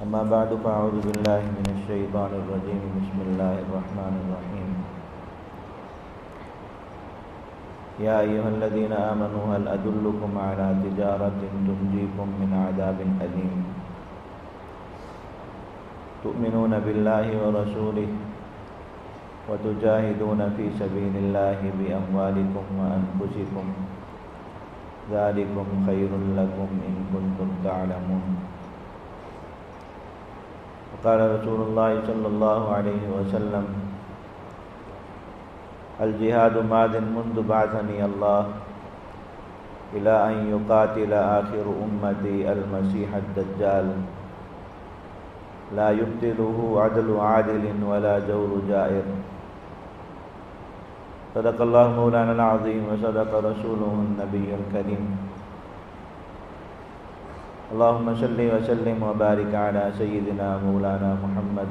أما بعد فأعوذ بالله من الشيطان الرجيم. بسم الله الرحمن الرحيم. يا أيها الذين آمنوا هل أدلكم على تجارة تنجيكم من عذاب أليم تؤمنون بالله ورسوله وتجاهدون في سبيل الله بأموالكم وأنفسكم ذلكم خير لكم إن كنتم تعلمون. وقال رسول الله صلى الله عليه وسلم الجهاد ماض منذ بعثني الله إلى أن يقاتل آخر أمتي المسيح الدجال لا يبطله عدل عادل ولا جور جائر. صدق الله مولانا العظيم وصدق رسوله النبي الكريم. اللهم صل وسلم وبارك على سيدنا مولانا محمد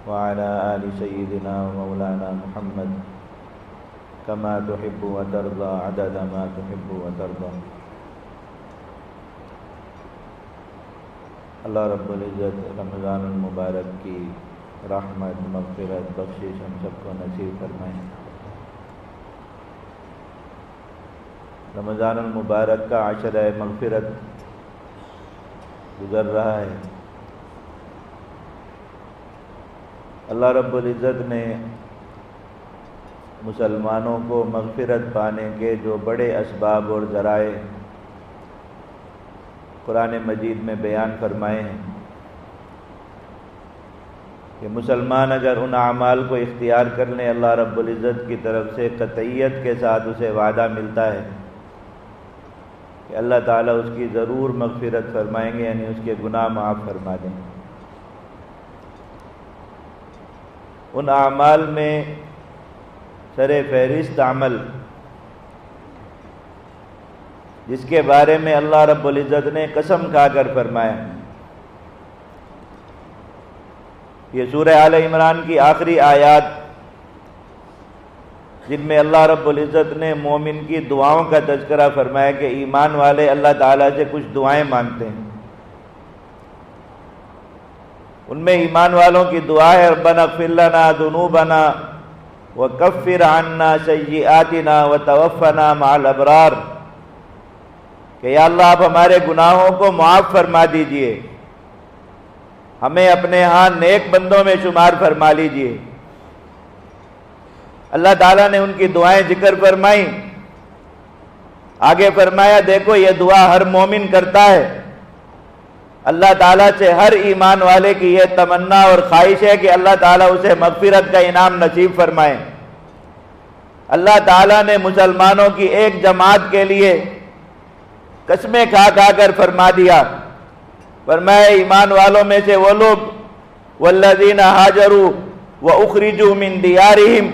وعلى آل سيدنا ومولانا محمد كما تحب وترضى عدد ما تحب وترضى. اللہ رب العزت رمضان المبارک کی رحمت مغفرت بخشش ہم سب کو نصیب فرمائیں. رمضان المبارک کا عشرہ مغفرت گزر رہا ہے. اللہ رب العزت نے مسلمانوں کو مغفرت پانے کے جو بڑے اسباب اور ذرائع قرآن مجید میں بیان فرمائے ہیں کہ مسلمان اگر ان اعمال کو اختیار کر لیں اللہ رب العزت کی طرف سے قطعیت کے ساتھ اسے وعدہ ملتا ہے کہ اللہ تعالیٰ اس کی ضرور مغفرت فرمائیں گے، یعنی اس کے گناہ معاف فرما دیں. ان اعمال میں سر فہرست عمل جس کے بارے میں اللہ رب العزت نے قسم کھا کر فرمایا، یہ سورہ آل عمران کی آخری آیات جن میں اللہ رب العزت نے مومن کی دعاؤں کا تذکرہ فرمایا کہ ایمان والے اللہ تعالیٰ سے کچھ دعائیں مانگتے ہیں. ان میں ایمان والوں کی دعا ہے ربنا اغفر لنا ذنوبنا وکفر عنا سیئاتنا وتوفنا مع الابرار، کہ یا اللہ آپ ہمارے گناہوں کو معاف فرما دیجئے، ہمیں اپنے ہاں نیک بندوں میں شمار فرما لیجئے. اللہ تعالیٰ نے ان کی دعائیں ذکر فرمائیں. آگے فرمایا دیکھو یہ دعا ہر مومن کرتا ہے. اللہ تعالیٰ سے ہر ایمان والے کی یہ تمنا اور خواہش ہے کہ اللہ تعالیٰ اسے مغفرت کا انعام نصیب فرمائے. اللہ تعالیٰ نے مسلمانوں کی ایک جماعت کے لیے قسمیں کھا کھا کر فرما دیا. فرمایا ایمان والوں میں سے وہ لوگ والذین ہاجروا واخرجوا من دیارہم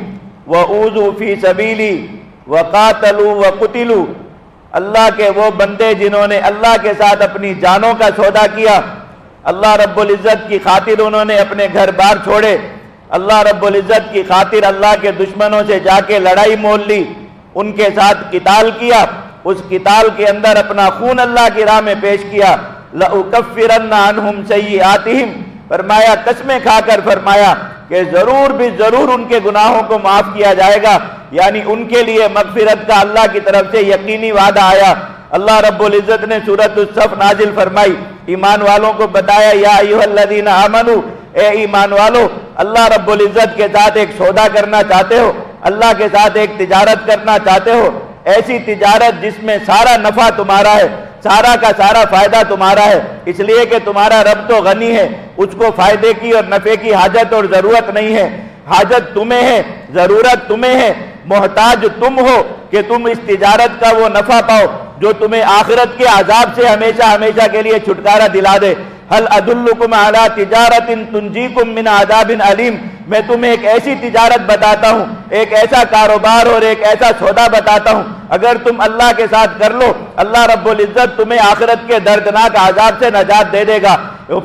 وَأُوذُوا فِي سَبِيلِي وَقَاتَلُوا وَقُتِلُوا، اللہ کے وہ بندے جنہوں نے اللہ کے ساتھ اپنی جانوں کا سودا کیا، اللہ رب العزت کی خاطر انہوں نے اپنے گھر بار چھوڑے، اللہ رب العزت کی خاطر اللہ کے دشمنوں سے جا کے لڑائی مول لی، ان کے ساتھ قتال کیا، اس قتال کے اندر اپنا خون اللہ کی راہ میں پیش کیا. لَأُكَفِّرَنَّ عَنْهُمْ سَيِّئَاتِهِمْ، فرمایا قسمیں کھا کر فرمایا کہ ضرور بھی ضرور ان کے گناہوں کو معاف کیا جائے گا، یعنی ان کے لیے مغفرت کا اللہ کی طرف سے یقینی وعدہ آیا. اللہ رب العزت نے سورۃ الصف نازل فرمائی، ایمان والوں کو بتایا یا ایھا الذین آمنو، اے ایمان والو اللہ رب العزت کے ساتھ ایک سودا کرنا چاہتے ہو، اللہ کے ساتھ ایک تجارت کرنا چاہتے ہو، ایسی تجارت جس میں سارا نفع تمہارا ہے، سارا کا سارا فائدہ تمہارا ہے، اس لیے کہ تمہارا رب تو غنی ہے، اس کو فائدے کی اور نفع کی حاجت اور ضرورت نہیں ہے. حاجت تمہیں ہے، ضرورت تمہیں ہے، محتاج تم ہو کہ تم اس تجارت کا وہ نفع پاؤ جو تمہیں آخرت کے عذاب سے ہمیشہ ہمیشہ کے لیے چھٹکارا دلا دے. هل ادلکم علی تجارت تنجیکم من عذاب علیم، میں تمہیں ایک ایسی تجارت بتاتا ہوں، ایک ایسا کاروبار اور ایک ایسا سودا بتاتا ہوں، اگر تم اللہ کے ساتھ کر لو اللہ رب العزت تمہیں آخرت کے دردناک عذاب سے نجات دے دے گا.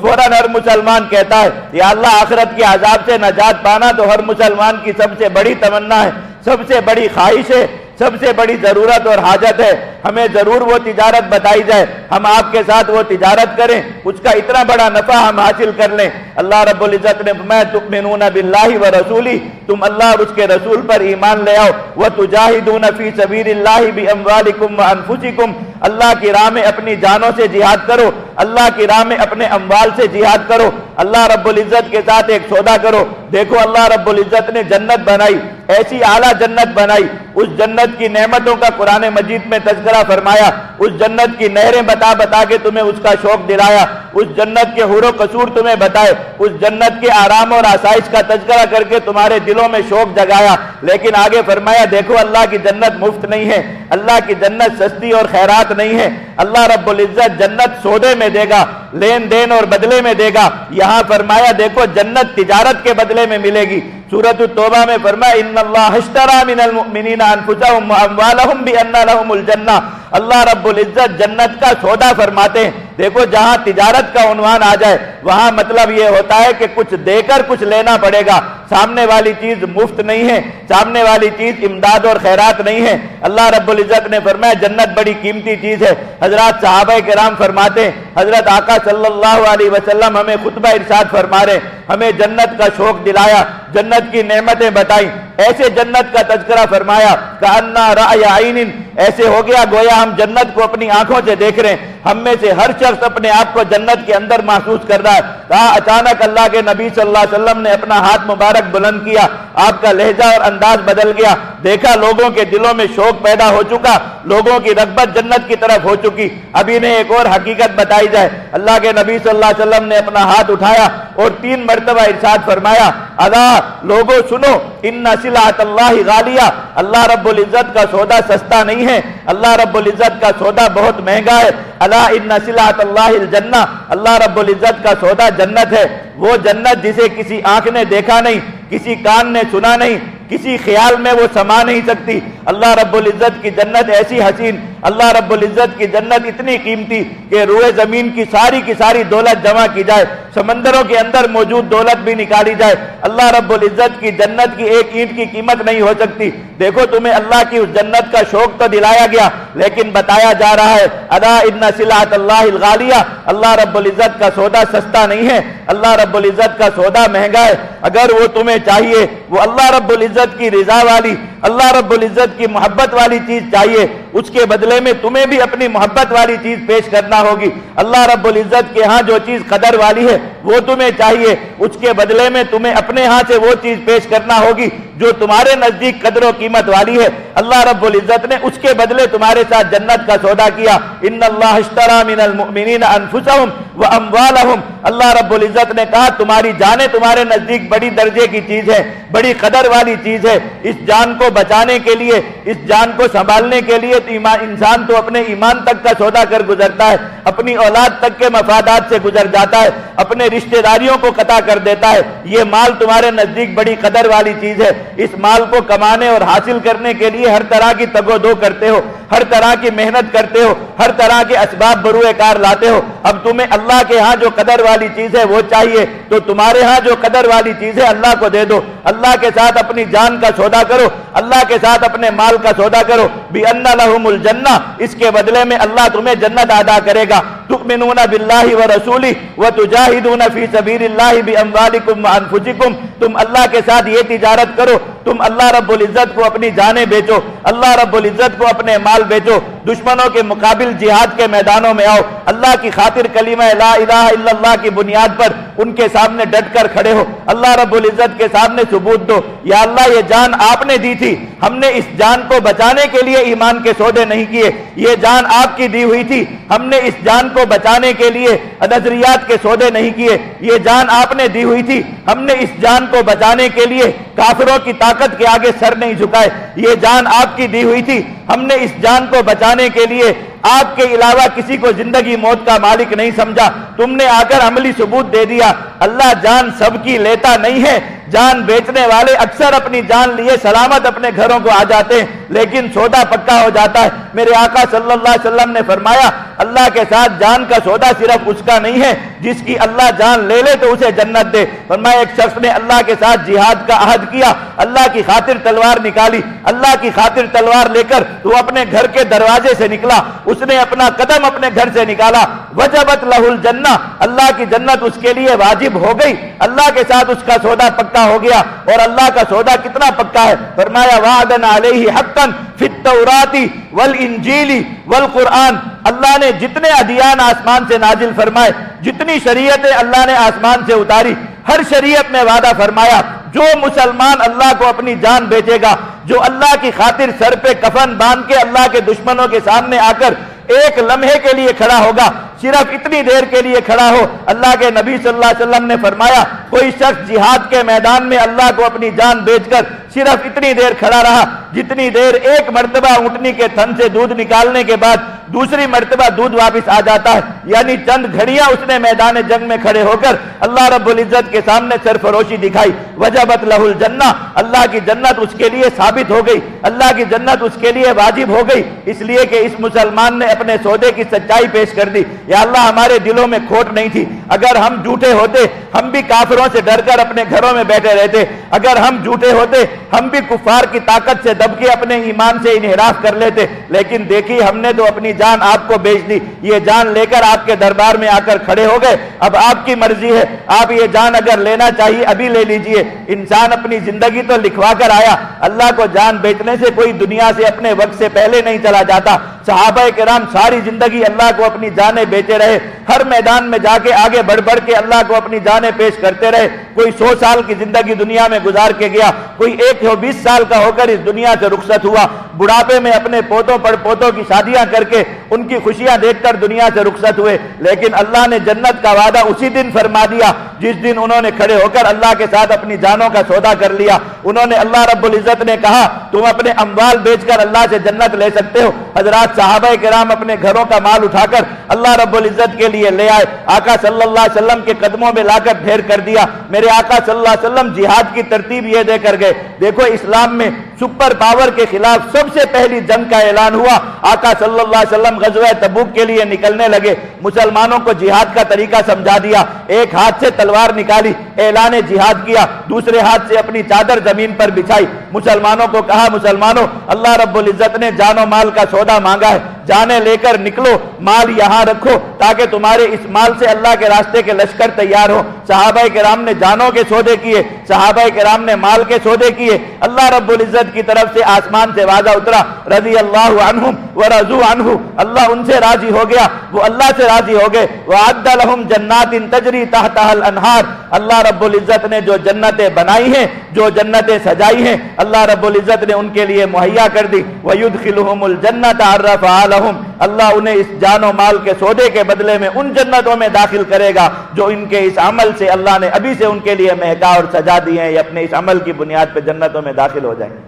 فوراً ہر مسلمان کہتا ہے یا اللہ آخرت کے عذاب سے نجات پانا تو ہر مسلمان کی سب سے بڑی تمنا ہے، سب سے بڑی خواہش ہے سب سے بڑی ضرورت اور حاجت ہے، ہمیں ضرور وہ تجارت بتائی جائے، ہم آپ کے ساتھ وہ تجارت کریں، اس کا اتنا بڑا نفع ہم حاصل کر لیں۔ اللہ رب العزت نے فرمایا تؤمنون باللہ ورسولہ، تم اللہ اور اس کے رسول پر ایمان لے آؤ، وتجاہدون فی سبیل اللہ باموالکم وانفسکم، اللہ کی راہ میں اپنی جانوں سے جہاد کرو، اللہ کی راہ میں اپنے اموال سے جہاد کرو، اللہ رب العزت کے ساتھ ایک سودا کرو۔ دیکھو اللہ رب العزت نے جنت بنائی، ایسی اعلیٰ جنت بنائی، اس جنت کی نعمتوں کا قرآن مجید میں تذکرہ فرمایا، اس جنت کی نہریں بتا بتا کے تمہیں اس کا شوق دلایا، اس جنت کے حور و قصور تمہیں بتائے، اس جنت کے آرام اور آسائش کا تذکرہ کر کے تمہارے دلوں میں شوق جگایا، لیکن آگے فرمایا دیکھو اللہ کی جنت مفت نہیں ہے، اللہ کی جنت سستی اور خیرات نہیں ہے، اللہ رب العزت جنت سودے میں دے گا، لین دین اور بدلے میں دے گا۔ یہاں فرمایا دیکھو جنت تجارت کے بدلے میں ملے گی۔ سورۃ التوبہ میں فرمایا ان اللہ اشتری من المؤمنین انفسهم واموالهم بان لهم الجنہ، اللہ رب العزت جنت کا سودا فرماتے ہیں۔ دیکھو جہاں تجارت کا عنوان آ جائے وہاں مطلب یہ ہوتا ہے کہ کچھ دے کر کچھ لینا پڑے گا، سامنے والی چیز مفت نہیں ہے، سامنے والی چیز امداد اور خیرات نہیں ہے۔ اللہ رب العزت نے فرمایا جنت بڑی قیمتی چیز ہے۔ حضرات صحابہ کرام فرماتے ہیں، حضرت آقا صلی اللہ علیہ وسلم ہمیں خطبہ ارشاد فرما رہے، ہمیں جنت کا شوق دلایا، جنت کی نعمتیں بتائیں، ایسے جنت کا تذکرہ فرمایا کأنہ رأی عین، ایسے ہو گیا گویا ہم جنت کو اپنی آنکھوں سے دیکھ رہے ہیں۔ ہم میں سے ہر شخص اپنے آپ کو جنت کے اندر محسوس کر رہا ہے۔ کہا اچانک اللہ کے نبی صلی اللہ علیہ وسلم نے اپنا ہاتھ مبارک بلند کیا، آپ کا لہجہ اور انداز بدل گیا، دیکھا لوگوں کے دلوں میں شوق پیدا ہو چکا، لوگوں کی رغبت جنت کی طرف ہو چکی۔ اب انہیں ایک اور حقیقت بتائی جائے۔ اللہ کے نبی صلی اللہ علیہ وسلم نے اپنا ہاتھ اٹھایا اور 3 مرتبہ ارشاد فرمایا الا لوگوں سنو ان سلعۃ اللہ غالیہ، اللہ رب العزت کا سودا سستا نہیں ہے، اللہ رب العزت کا سودا بہت مہنگا ہے۔ الا ان سلعۃ اللہ الجنہ، اللہ رب العزت کا سودا جنت ہے، وہ جنت جسے کسی آنکھ نے دیکھا نہیں، کسی کان نے سنا نہیں، کسی خیال میں وہ سما نہیں سکتی۔ اللہ رب العزت کی جنت ایسی حسین، اللہ رب العزت کی جنت اتنی قیمتی کہ روئے زمین کی ساری دولت جمع کی جائے، سمندروں کے اندر موجود دولت بھی نکالی جائے، اللہ رب العزت کی جنت کی ایک اینٹ کی قیمت نہیں ہو سکتی۔ دیکھو تمہیں اللہ کی اس جنت کا شوق تو دلایا گیا، لیکن بتایا جا رہا ہے الا ان سلعۃ اللہ الغالیہ، اللہ رب العزت کا سودا سستا نہیں ہے، اللہ رب العزت کا سودا مہنگا ہے۔ اگر وہ تمہیں چاہیے، وہ اللہ رب العزت کی رضا والی، اللہ رب العزت کی محبت والی چیز چاہیے، اس کے بدلے میں تمہیں بھی اپنی محبت والی چیز پیش کرنا ہوگی۔ اللہ رب العزت کے ہاں جو چیز قدر والی ہے وہ تمہیں چاہیے، اس کے بدلے میں تمہیں اپنے ہاں سے وہ چیز پیش کرنا ہوگی جو تمہارے نزدیک قدر و قیمت والی ہے۔ اللہ رب العزت نے اس کے بدلے تمہارے ساتھ جنت کا سودا کیا۔ ان اللہ اشتری من المؤمنین انفسهم واموالهم، اللہ رب العزت نے کہا تمہاری جانیں تمہارے نزدیک بڑی درجے کی چیز ہے، بڑی قدر والی چیز ہے۔ اس جان کو بچانے کے لیے، اس جان کو سنبھالنے کے لیے انسان تو اپنے ایمان تک کا سودا کر گزرتا ہے، اپنی اولاد تک کے مفادات سے گزر جاتا ہے، اپنے رشتہ داریوں کو قطع کر دیتا ہے۔ یہ مال تمہارے نزدیک بڑی قدر والی چیز ہے، اس مال کو کمانے اور حاصل کرنے کے لیے ہر طرح کی تگ و دو کرتے ہو، ہر طرح کی محنت کرتے ہو، ہر طرح کے اسباب بروئے کار لاتے ہو۔ اب تمہیں اللہ کے ہاں جو قدر والی چیز ہے وہ چاہیے، تو تمہارے ہاں جو قدر والی چیز ہے اللہ کو دے دو، اللہ کے ساتھ اپنی جان کا سودا کرو، اللہ کے ساتھ اپنے مال کا سودا کرو۔ بِأَنَّ لَهُمُ الْجَنَّةَ، اس کے بدلے میں اللہ تمہیں جنت ادا کرے گا۔ تُؤْمِنُونَ بِاللَّهِ وَرَسُولِهِ وَتُجَاهِدُونَ فِي سَبِيلِ اللَّهِ بِأَمْوَالِكُمْ وَأَنفُسِكُمْ، تم اللہ کے ساتھ یہ تجارت کرو، تم اللہ رب العزت کو اپنی جانیں بیچو، اللہ رب العزت کو اپنے مال بیچو، دشمنوں کے مقابل جہاد کے میدانوں میں آؤ، اللہ کی خاطر کلمہ لا الہ الا اللہ کی بنیاد پر ان کے سامنے ڈٹ کر کھڑے ہو، اللہ رب العزت کے سامنے ثبوت دو یا اللہ یہ جان آپ نے دی تھی، ہم نے اس جان کو بچانے کے لیے ایمان کے سودے نہیں کیے، یہ جان آپ کی دی ہوئی تھی، ہم نے اس جان کو بچانے کے لیے نظریات کے سودے نہیں کیے، یہ جان آپ نے دی ہوئی تھی، ہم نے اس جان کو بچانے کے لیے کافروں کی طاقت کے آگے سر نہیں جھکائے، یہ جان آپ کی دی ہوئی تھی، ہم نے اس جان کو بچانے کے لیے آپ کے علاوہ کسی کو زندگی موت کا مالک نہیں سمجھا، تم نے آ کر عملی ثبوت دے دیا۔ اللہ جان سب کی لیتا نہیں ہے، جان بیچنے والے اکثر اپنی جان لیے سلامت اپنے گھروں کو آ جاتے ہیں لیکن سودا پکا ہو جاتا ہے۔ میرے آقا صلی اللہ علیہ وسلم نے فرمایا اللہ کے ساتھ جان کا سودا صرف اس کا نہیں ہے جس کی اللہ جان لے لے تو اسے جنت دے۔ فرمایا ایک شخص نے اللہ کے ساتھ جہاد کا عہد کیا، اللہ کی خاطر تلوار نکالی، اللہ کی خاطر تلوار لے کر وہ اپنے گھر کے دروازے سے نکلا، اس نے اپنا قدم اپنے گھر سے نکالا، وجبت لہ الجنہ، اللہ کی جنت اس کے لیے واجب ہو گئی، اللہ کے ساتھ اس کا سودا پکا ہو گیا۔ اور اللہ کا سودا کتنا پکا ہے؟ فرمایا وعدن علیہ حقا فی التوراۃ والانجیل والقرآن، اللہ نے جتنے ادیان آسمان سے نازل فرمائے، جتنی شریعتیں اللہ نے آسمان سے اتاری، ہر شریعت میں وعدہ فرمایا جو مسلمان اللہ کو اپنی جان بیچے گا، جو اللہ کی خاطر سر پہ کفن باندھ کے اللہ کے دشمنوں کے سامنے آ کر ایک لمحے کے لیے کھڑا ہوگا، صرف اتنی دیر کے لیے کھڑا ہو۔ اللہ کے نبی صلی اللہ علیہ وسلم نے فرمایا کوئی شخص جہاد کے میدان میں اللہ کو اپنی جان بیچ کر صرف اتنی دیر کھڑا رہا جتنی دیر ایک مرتبہ اونٹنی کے تھن سے دودھ نکالنے کے بعد دوسری مرتبہ دودھ واپس آ جاتا ہے، یعنی چند گھڑیاں اس نے میدان جنگ میں کھڑے ہو کر اللہ رب العزت کے سامنے سرفروشی دکھائی، وجبت لہ الجنہ، اللہ کی جنت اس کے لیے ثابت ہو گئی، اللہ کی جنت اس کے لیے واجب ہو گئی، اس لیے کہ اس مسلمان نے اپنے سودے کی سچائی پیش کر دی۔ یا اللہ ہمارے دلوں میں کھوٹ نہیں تھی، اگر ہم جھوٹے ہوتے ہم بھی کافروں سے ڈر کر اپنے گھروں میں بیٹھے رہتے، اگر ہم جھوٹے ہوتے ہم بھی کفار کی طاقت سے دب کے اپنے ایمان سے انحراف کر لیتے، لیکن دیکھیے ہم نے تو اپنی جان آپ کو بیچ دی، یہ جان لے کر آپ کے دربار میں آ کر کھڑے ہو گئے، اب آپ کی مرضی ہے، آپ یہ جان اگر لینا چاہیے ابھی لے لیجئے۔ انسان اپنی زندگی تو لکھوا کر آیا، اللہ کو جان بیچنے سے کوئی دنیا سے اپنے وقت سے پہلے نہیں چلا جاتا۔ صحابہ کرام ساری زندگی اللہ کو اپنی جانیں بیچے رہے، ہر میدان میں جا کے آگے بڑھ بڑھ کے اللہ کو اپنی جانیں پیش کرتے رہے، کوئی 100 سال کی زندگی دنیا میں گزار کے گیا، کوئی 120 سال کا ہو کر اس دنیا سے رخصت ہوا، بڑھاپے میں اپنے پوتوں پڑ پوتوں کی شادیاں کر کے ان کی خوشیاں دیکھ کر دنیا سے رخصت ہوئے، لیکن اللہ نے جنت کا وعدہ اسی دن فرما دیا جس دن انہوں نے کھڑے ہو کر اللہ کے ساتھ اپنی جانوں کا سودا کر لیا۔ انہوں نے اللہ رب العزت نے کہا تم اپنے اموال بیچ کر اللہ سے جنت لے سکتے ہو۔ حضرات صحابہ کرام اپنے گھروں کا مال اٹھا کر اللہ رب العزت کے لیے لے آئے، آقا صلی اللہ علیہ وسلم کے قدموں میں لا کر ڈھیر کر دیا۔ میرے آقا صلی اللہ علیہ وسلم جہاد کی ترتیب یہ دے کر گئے، دیکھو اسلام میں سپر پاور کے خلاف سب سے پہلی جنگ کا اعلان ہوا، آقا صلی اللہ علیہ وسلم غزوہ تبوک کے لیے نکلنے لگے، مسلمانوں کو جہاد کا طریقہ سمجھا دیا، ایک ہاتھ سے تلوار نکالی، اعلان جہاد کیا، دوسرے ہاتھ سے اپنی چادر زمین پر بچھائی، مسلمانوں کو کہا مسلمانوں اللہ رب العزت نے جان و مال کا سودا مانگا ہے، جانیں لے کر نکلو، مال یہاں رکھو تاکہ تمہارے اس مال سے اللہ کے راستے کے لشکر تیار ہو۔ صحابہ کرام نے جانوں کے سودے کیے، صحابہ کرام نے مال کے سودے کیے، اللہ رب العزت کی طرف سے آسمان سے وعدہ اترا، رضی اللہ عنہم ورضوا عنہ، اللہ ان سے راضی ہو گیا، وہ اللہ سے راضی ہو گئے، وَأَعَدَّ لَهُمْ جَنَّاتٍ تَجْرِي تَحْتَهَا الْأَنْهَارُ، اللہ رب العزت نے جو جنتیں بنائی ہیں، جو جنتیں سجائی ہیں، اللہ رب العزت نے ان کے لیے مہیا کر دی، وَيُدْخِلُهُمُ الْجَنَّةَ عَرَّفَهَا لَهُمْ، اللہ انہیں اس جان و مال کے سودے کے بدلے میں ان جنتوں میں داخل کرے گا جو ان کے اس عمل سے اللہ نے ابھی سے ان کے لیے مہکا اور سجا دی ہیں، یہ اپنے اس عمل کی بنیاد پہ جنتوں میں داخل ہو جائیں گے۔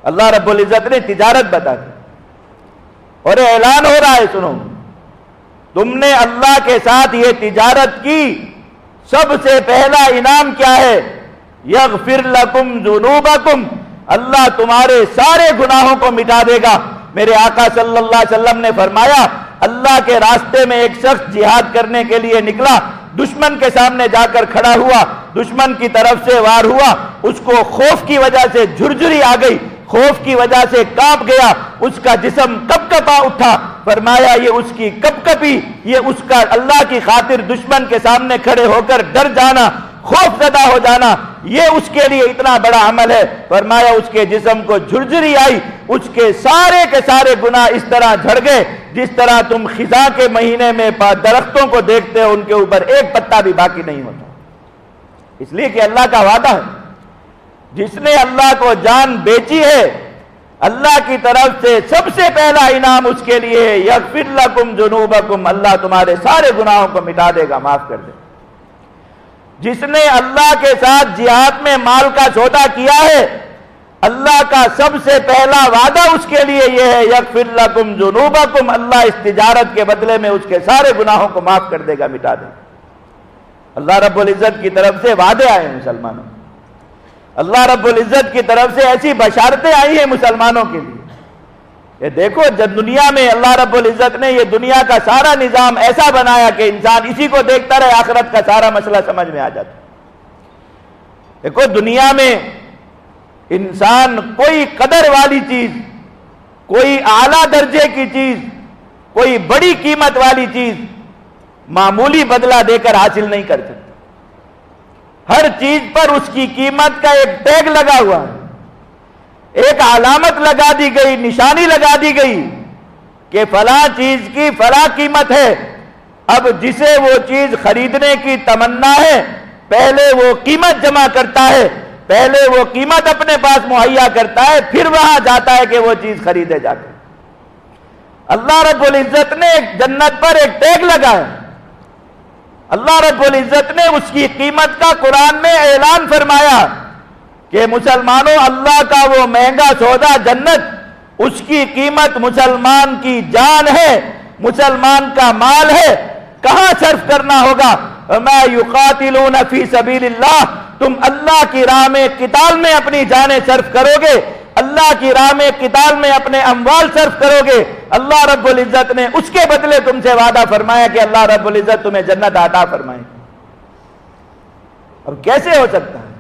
اللہ رب العزت نے تجارت بتا دی اور اعلان ہو رہا ہے، سنو تم نے اللہ کے ساتھ یہ تجارت کی، سب سے پہلا انعام کیا ہے؟ یغفر لکم ذنوبکم، اللہ تمہارے سارے گناہوں کو مٹا دے گا۔ میرے آقا صلی اللہ علیہ وسلم نے فرمایا اللہ کے راستے میں ایک شخص جہاد کرنے کے لیے نکلا، دشمن کے سامنے جا کر کھڑا ہوا، دشمن کی طرف سے وار ہوا، اس کو خوف کی وجہ سے جھرجھری آ گئی، خوف کی وجہ سے کانپ گیا، اس کا جسم کپ کپا اٹھا، فرمایا یہ اس کی کپ کپی، یہ اس کا اللہ کی خاطر دشمن کے سامنے کھڑے ہو کر ڈر جانا، خوف زدہ ہو جانا، یہ اس کے لیے اتنا بڑا عمل ہے۔ فرمایا اس کے جسم کو جھرجھری آئی، اس کے سارے گناہ اس طرح جھڑ گئے جس طرح تم خزاں کے مہینے میں درختوں کو دیکھتے ہو، ان کے اوپر ایک پتا بھی باقی نہیں ہوتا، اس لیے کہ اللہ کا وعدہ ہے جس نے اللہ کو جان بیچی ہے، اللہ کی طرف سے سب سے پہلا انعام اس کے لیے ہے، یغفر لکم ذنوبکم، اللہ تمہارے سارے گناہوں کو مٹا دے گا، معاف کر دے گا۔ جس نے اللہ کے ساتھ جہاد میں مال کا سودا کیا ہے، اللہ کا سب سے پہلا وعدہ اس کے لیے یہ ہے، یغفر لکم ذنوبکم، اللہ اس تجارت کے بدلے میں اس کے سارے گناہوں کو معاف کر دے گا، مٹا دے گا۔ اللہ رب العزت کی طرف سے وعدے آئے ہیں مسلمانوں، اللہ رب العزت کی طرف سے ایسی بشارتیں آئی ہیں مسلمانوں کے لیے. یہ دیکھو جب دنیا میں اللہ رب العزت نے یہ دنیا کا سارا نظام ایسا بنایا کہ انسان اسی کو دیکھتا رہے، آخرت کا سارا مسئلہ سمجھ میں آ جاتا. دیکھو دنیا میں انسان کوئی قدر والی چیز، کوئی اعلیٰ درجے کی چیز، کوئی بڑی قیمت والی چیز معمولی بدلہ دے کر حاصل نہیں کر سکتا. ہر چیز پر اس کی قیمت کا ایک ٹیگ لگا ہوا ہے، ایک علامت لگا دی گئی، نشانی لگا دی گئی کہ فلاں چیز کی فلاں قیمت ہے. اب جسے وہ چیز خریدنے کی تمنا ہے پہلے وہ قیمت جمع کرتا ہے، پہلے وہ قیمت اپنے پاس مہیا کرتا ہے، پھر وہاں جاتا ہے کہ وہ چیز خریدے جا کر. اللہ رب العزت نے ایک جنت پر ایک ٹیگ لگایا، اللہ رب العزت نے اس کی قیمت کا قرآن میں اعلان فرمایا کہ مسلمانوں اللہ کا وہ مہنگا سودا جنت، اس کی قیمت مسلمان کی جان ہے، مسلمان کا مال ہے. کہاں صرف کرنا ہوگا؟ وَمَا يُقَاتِلُونَ فِي سَبِيلِ اللَّهِ، تم اللہ کی راہ میں قتال میں اپنی جانیں صرف کرو گے، اللہ کی راہ میں قتال میں اپنے اموال صرف کرو گے. اللہ رب العزت نے اس کے بدلے تم سے وعدہ فرمایا کہ اللہ رب العزت تمہیں جنت عطا فرمائے. اب کیسے ہو سکتا ہے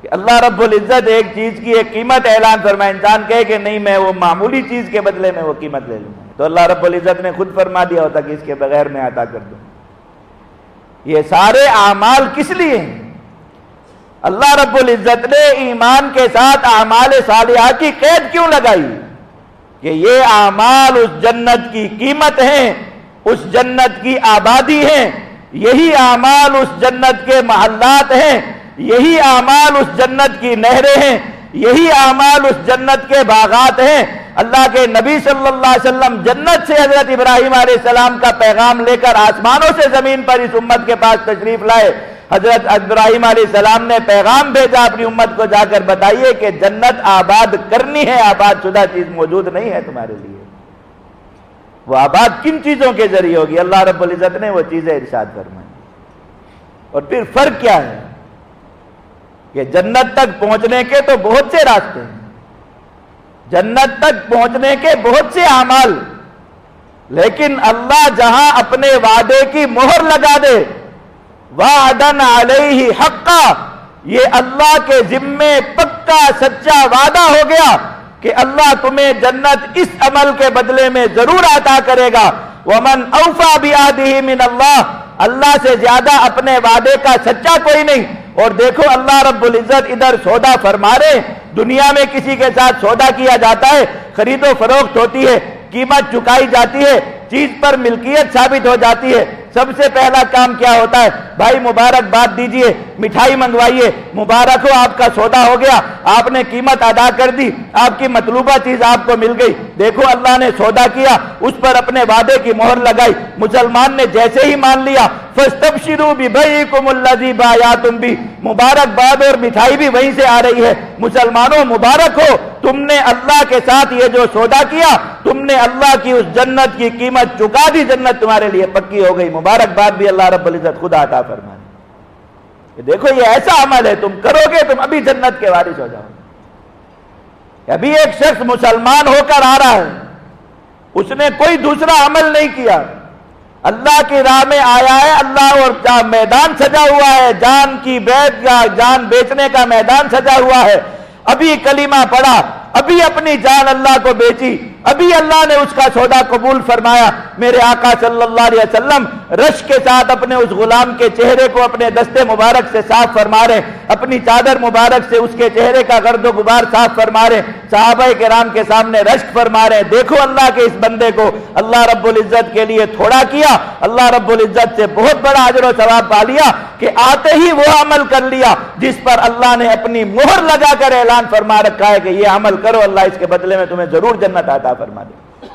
کہ اللہ رب العزت ایک چیز کی ایک قیمت اعلان فرمائے، انسان کہے کہ نہیں میں وہ معمولی چیز کے بدلے میں وہ قیمت لے لوں گا؟ تو اللہ رب العزت نے خود فرما دیا ہوتا کہ اس کے بغیر میں عطا کر دوں. یہ سارے اعمال کس لیے ہیں؟ اللہ رب العزت نے ایمان کے ساتھ اعمال صالحہ کی قید کیوں لگائی؟ کہ یہ اعمال اس جنت کی قیمت ہیں، اس جنت کی آبادی ہیں، یہی اعمال اس جنت کے محلات ہیں، یہی اعمال اس جنت کی نہریں ہیں، یہی اعمال اس جنت کے باغات ہیں. اللہ کے نبی صلی اللہ علیہ وسلم جنت سے حضرت ابراہیم علیہ السلام کا پیغام لے کر آسمانوں سے زمین پر اس امت کے پاس تشریف لائے. حضرت ابراہیم علیہ السلام نے پیغام بھیجا اپنی امت کو، جا کر بتائیے کہ جنت آباد کرنی ہے، آباد شدہ چیز موجود نہیں ہے تمہارے لیے. وہ آباد کن چیزوں کے ذریعے ہوگی؟ اللہ رب العزت نے وہ چیزیں ارشاد فرمائی. اور پھر فرق کیا ہے کہ جنت تک پہنچنے کے تو بہت سے راستے ہیں، جنت تک پہنچنے کے بہت سے اعمال، لیکن اللہ جہاں اپنے وعدے کی مہر لگا دے، وعدن علیہ حقا، یہ اللہ کے ذمے پکا سچا وعدہ ہو گیا کہ اللہ تمہیں جنت اس عمل کے بدلے میں ضرور عطا کرے گا. ومن اوفی بعہدہ من اللہ، اللہ سے زیادہ اپنے وعدے کا سچا کوئی نہیں. اور دیکھو اللہ رب العزت ادھر سودا فرما رہے. دنیا میں کسی کے ساتھ سودا کیا جاتا ہے، خرید و فروخت ہوتی ہے، قیمت چکائی جاتی ہے، چیز پر ملکیت ثابت ہو جاتی ہے. سب سے پہلا کام کیا ہوتا ہے؟ بھائی مبارکباد دیجئے، مٹھائی منگوائیے، مبارک ہو آپ کا سودا ہو گیا، آپ نے قیمت ادا کر دی، آپ کی مطلوبہ چیز آپ کو مل گئی. دیکھو اللہ نے سودا کیا، اس پر اپنے وعدے کی مہر لگائی. مسلمان نے جیسے ہی مان لیا، فاستبشروا ببیعکم الذی بایعتم بہ، مبارکباد اور مٹھائی بھی وہیں سے آ رہی ہے. مسلمانوں مبارک ہو، تم نے اللہ کے ساتھ یہ جو سودا کیا، تم نے اللہ کی اس جنت کی قیمت چکا دی، جنت تمہارے لیے پکی ہو گئی. مبارکباد بھی اللہ رب العزت خدا عطا فرمائے. دیکھو یہ ایسا عمل ہے تم کرو گے تم ابھی جنت کے وارث ہو جاؤ گے. ابھی ایک شخص مسلمان ہو کر آ رہا ہے، اس نے کوئی دوسرا عمل نہیں کیا، اللہ کی راہ میں آیا ہے، اللہ اور میدان سجا ہوا ہے، جان کی بیعت کا، جان بیچنے کا میدان سجا ہوا ہے. ابھی کلمہ پڑھا، ابھی اپنی جان اللہ کو بیچی، ابھی اللہ نے اس کا سودا قبول فرمایا. میرے آقا صلی اللہ علیہ وسلم رشک کے ساتھ اپنے اس غلام کے چہرے کو اپنے دستے مبارک سے صاف فرما رہے، اپنی چادر مبارک سے اس کے چہرے کا گرد و غبار صاف فرما رہے. صحابہ کرام کے سامنے رشک فرما رہے. دیکھو اللہ کے اس بندے کو اللہ رب العزت کے لیے تھوڑا کیا، اللہ رب العزت سے بہت بڑا اجر و ثواب پا لیا کہ آتے ہی وہ عمل کر لیا جس پر اللہ نے اپنی مہر لگا کر اعلان فرما رکھا ہے کہ یہ عمل کرو، اللہ اس کے بدلے میں تمہیں ضرور جنت عطا فرما دے.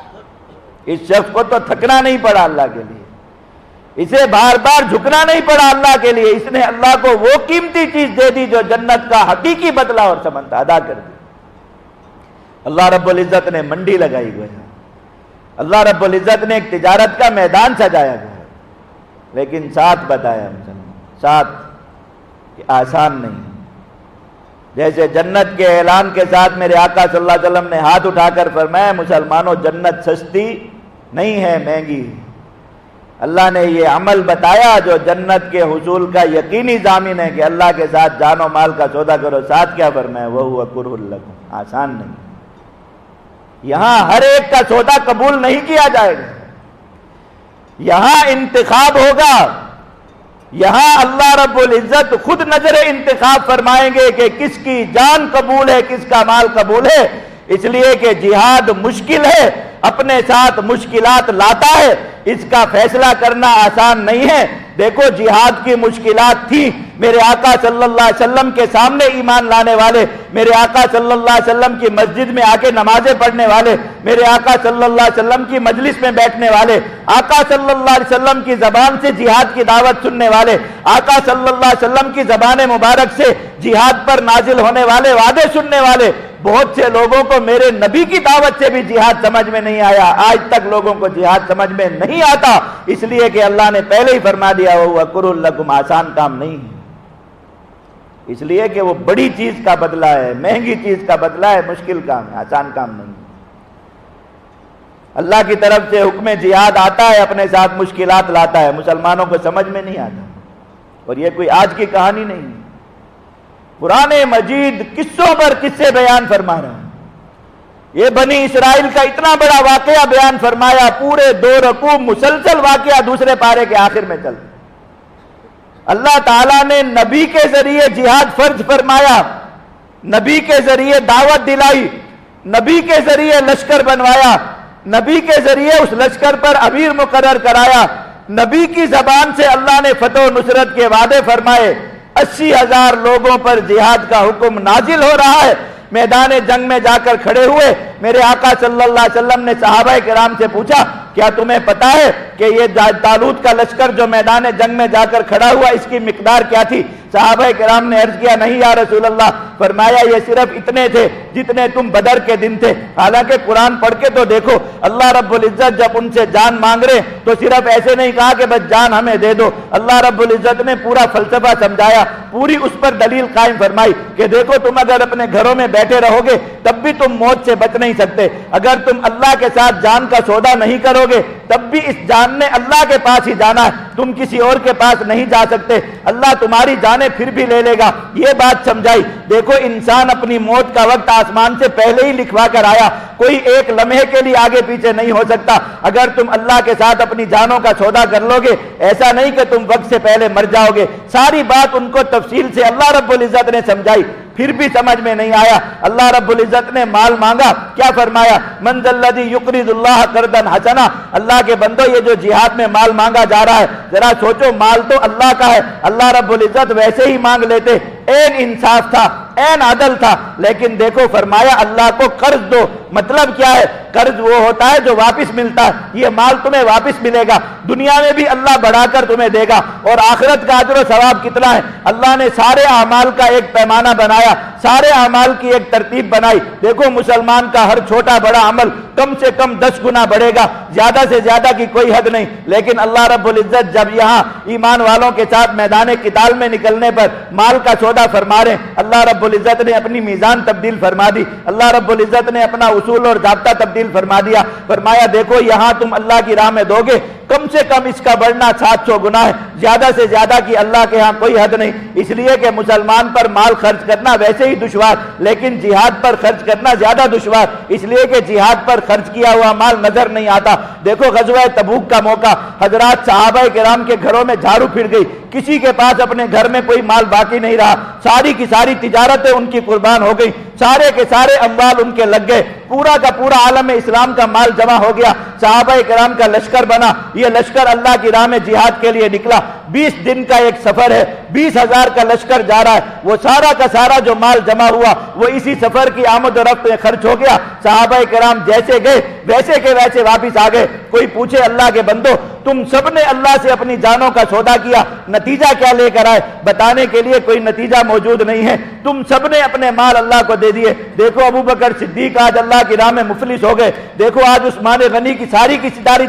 اس شخص کو تو تھکنا نہیں پڑا اللہ کے لیے، اسے بار بار جھکنا نہیں پڑا اللہ کے لیے. اس نے اللہ کو وہ قیمتی چیز دے دی جو جنت کا حقیقی بدلہ اور ثمن ادا کر دی. اللہ رب العزت نے منڈی لگائی ہوئی ہے، اللہ رب العزت نے ایک تجارت کا میدان سجایا گیا ہے، لیکن ساتھ بتایا مسلمان ساتھ کہ آسان نہیں. جیسے جنت کے اعلان کے ساتھ میرے آقا صلی اللہ علیہ وسلم نے ہاتھ اٹھا کر فرمایا مسلمانوں جنت سستی نہیں ہے مہنگی ہے. اللہ نے یہ عمل بتایا جو جنت کے حصول کا یقینی ضامن ہے کہ اللہ کے ساتھ جان و مال کا سودا کرو. ساتھ کیا فرمایا وَهُوَ كُرْهٌ لَكُمْ، آسان نہیں. یہاں ہر ایک کا سودا قبول نہیں کیا جائے گا. یہاں انتخاب ہوگا. یہاں اللہ رب العزت خود نظر انتخاب فرمائیں گے کہ کس کی جان قبول ہے کس کا مال قبول ہے. اس لیے کہ جہاد مشکل ہے، اپنے ساتھ مشکلات لاتا ہے، اس کا فیصلہ کرنا آسان نہیں ہے. دیکھو جہاد کی مشکلات تھی. میرے آقا صلی اللہ علیہ وسلم کے سامنے ایمان لانے والے، میرے آقا صلی اللہ علیہ وسلم کی مسجد میں آ کے نمازیں پڑھنے والے، میرے آقا صلی اللہ علیہ وسلم کی مجلس میں بیٹھنے والے، آقا صلی اللہ علیہ وسلم کی زبان سے جہاد کی دعوت سننے والے، آقا صلی اللہ علیہ وسلم کی زبان مبارک سے جہاد پر نازل ہونے والے وعدے سننے والے، بہت سے لوگوں کو میرے نبی کی دعوت سے بھی جہاد سمجھ میں نہیں آیا. آج تک لوگوں کو جہاد سمجھ میں نہیں آتا، اس لیے کہ اللہ نے پہلے ہی فرما دیا وَهُوَ كُرْهٌ لَكُمْ، آسان کام نہیں ہے. اس لیے کہ وہ بڑی چیز کا بدلہ ہے، مہنگی چیز کا بدلہ ہے، مشکل کام ہے، آسان کام نہیں. اللہ کی طرف سے حکم جہاد آتا ہے، اپنے ساتھ مشکلات لاتا ہے، مسلمانوں کو سمجھ میں نہیں آتا. اور یہ کوئی آج کی کہانی نہیں ہے. قرآن مجید قصوں پر قصے بیان فرما رہا ہے. یہ بنی اسرائیل کا اتنا بڑا واقعہ بیان فرمایا، پورے 2 رکوع مسلسل واقعہ دوسرے پارے کے آخر میں چل. اللہ تعالیٰ نے نبی کے ذریعے جہاد فرض فرمایا، نبی کے ذریعے دعوت دلائی، نبی کے ذریعے لشکر بنوایا، نبی کے ذریعے اس لشکر پر امیر مقرر کرایا، نبی کی زبان سے اللہ نے فتح و نصرت کے وعدے فرمائے. 80,000 لوگوں پر جہاد کا حکم نازل ہو رہا ہے. میدان جنگ میں جا کر کھڑے ہوئے میرے آقا صلی اللہ علیہ وسلم نے صحابہ کرام سے پوچھا کیا تمہیں پتا ہے کہ یہ طالوت کا لشکر جو میدان جنگ میں جا کر کھڑا ہوا اس کی مقدار کیا تھی؟ صحابہ کرام نے عرض کیا نہیں یا رسول اللہ. فرمایا یہ صرف اتنے تھے جتنے تم بدر کے دن تھے. حالانکہ قرآن پڑھ کے تو دیکھو اللہ رب العزت جب ان سے جان مانگ رہے تو صرف ایسے نہیں کہا کہ بس جان ہمیں دے دو. اللہ رب العزت نے پورا فلسفہ سمجھایا، پوری اس پر دلیل قائم فرمائی کہ دیکھو تم اگر اپنے گھروں میں بیٹھے رہو گے تب بھی تم موت سے بچ نہیں سکتے. اگر تم اللہ کے ساتھ جان کا سودا نہیں کرو گے تب بھی اس جان نے اللہ کے پاس ہی جانا ہے، تم کسی اور کے پاس نہیں جا سکتے. اللہ تمہاری جانیں پھر بھی لے لے گا. یہ بات سمجھائی. دیکھو انسان اپنی موت کا وقت آسمان سے پہلے ہی لکھوا کر آیا، کوئی ایک لمحے کے لیے آگے پیچھے نہیں ہو سکتا. اگر تم اللہ کے ساتھ اپنی جانوں کا سودا کر لو گے ایسا نہیں کہ تم وقت سے پہلے مر جاؤ گے. ساری بات ان کو تفصیل سے اللہ رب العزت نے سمجھائی، پھر بھی سمجھ میں نہیں آیا. اللہ رب العزت نے مال مانگا، کیا فرمایا؟ من ذا الذی یقرض اللہ قرضا حسنا. اللہ کے بندو یہ جو جہاد میں مال مانگا جا رہا ہے ذرا سوچو، مال تو اللہ کا ہے، اللہ رب العزت ویسے ہی مانگ لیتے. این انصاف تھا، این عدل تھا، لیکن دیکھو فرمایا اللہ کو قرض دو. مطلب کیا ہے؟ قرض وہ ہوتا ہے جو واپس ملتا ہے. یہ مال تمہیں واپس ملے گا، دنیا میں بھی اللہ بڑھا کر تمہیں دے گا. اور آخرت کا اجر و ثواب کتنا ہے؟ اللہ نے سارے اعمال کا ایک پیمانہ بنایا، سارے اعمال کی ایک ترتیب بنائی. دیکھو مسلمان کا ہر چھوٹا بڑا عمل کم سے کم 10 گنا بڑھے گا، زیادہ سے زیادہ کی کوئی حد نہیں. لیکن اللہ رب العزت جب یہاں ایمان والوں کے ساتھ میدان قتال میں نکلنے پر مال کا سودا فرما رہے، اللہ رب العزت نے اپنی میزان تبدیل فرما دی. اللہ رب العزت نے اپنا اصول اور ضابطہ تبدیل فرما دیا. فرمایا دیکھو یہاں تم اللہ کی راہ میں دو گے کم سے کم اس کا بڑھنا 700 گنا ہے، زیادہ سے زیادہ کی اللہ کے ہاں کوئی حد نہیں. اس لیے کہ مسلمان پر مال خرچ کرنا ویسے ہی دشوار، لیکن جہاد پر خرچ کرنا زیادہ دشوار، اس لیے کہ جہاد پر خرچ کیا ہوا مال نظر نہیں آتا. دیکھو غزوہ تبوک کا موقع، حضرات صحابہ کرام کے گھروں میں جھاڑو پھر گئی، کسی کے پاس اپنے گھر میں کوئی مال باقی نہیں رہا. ساری کی ساری تجارتیں ان کی قربان ہو گئی، سارے کے سارے اموال ان کے لگ گئے، پورا کا پورا عالم اسلام کا مال جمع ہو گیا. صحابہ کرام کا لشکر بنا. یہ لشکر اللہ کی راہ میں جہاد کے لیے نکلا. 20 دن کا ایک سفر ہے، 20,000 کا لشکر جا رہا ہے. وہ سارا کا سارا جو مال جمع ہوا وہ اسی سفر کی آمد و رفت میں خرچ ہو گیا. صحابہ کرام جیسے گئے ویسے کے ویسے واپس آ گئے. کوئی پوچھے اللہ کے بندو تم سب نے اللہ سے اپنی جانوں کا سودا کیا، نتیجہ کیا لے کر آئے؟ بتانے کے لیے کوئی نتیجہ موجود نہیں ہے. تم سب نے اپنے مال اللہ کو دے دیے. دیکھو ابو بکر صدیق آج اللہ کی راہ میں مفلس ہو گئے. دیکھو آج عثمان غنی کی ساری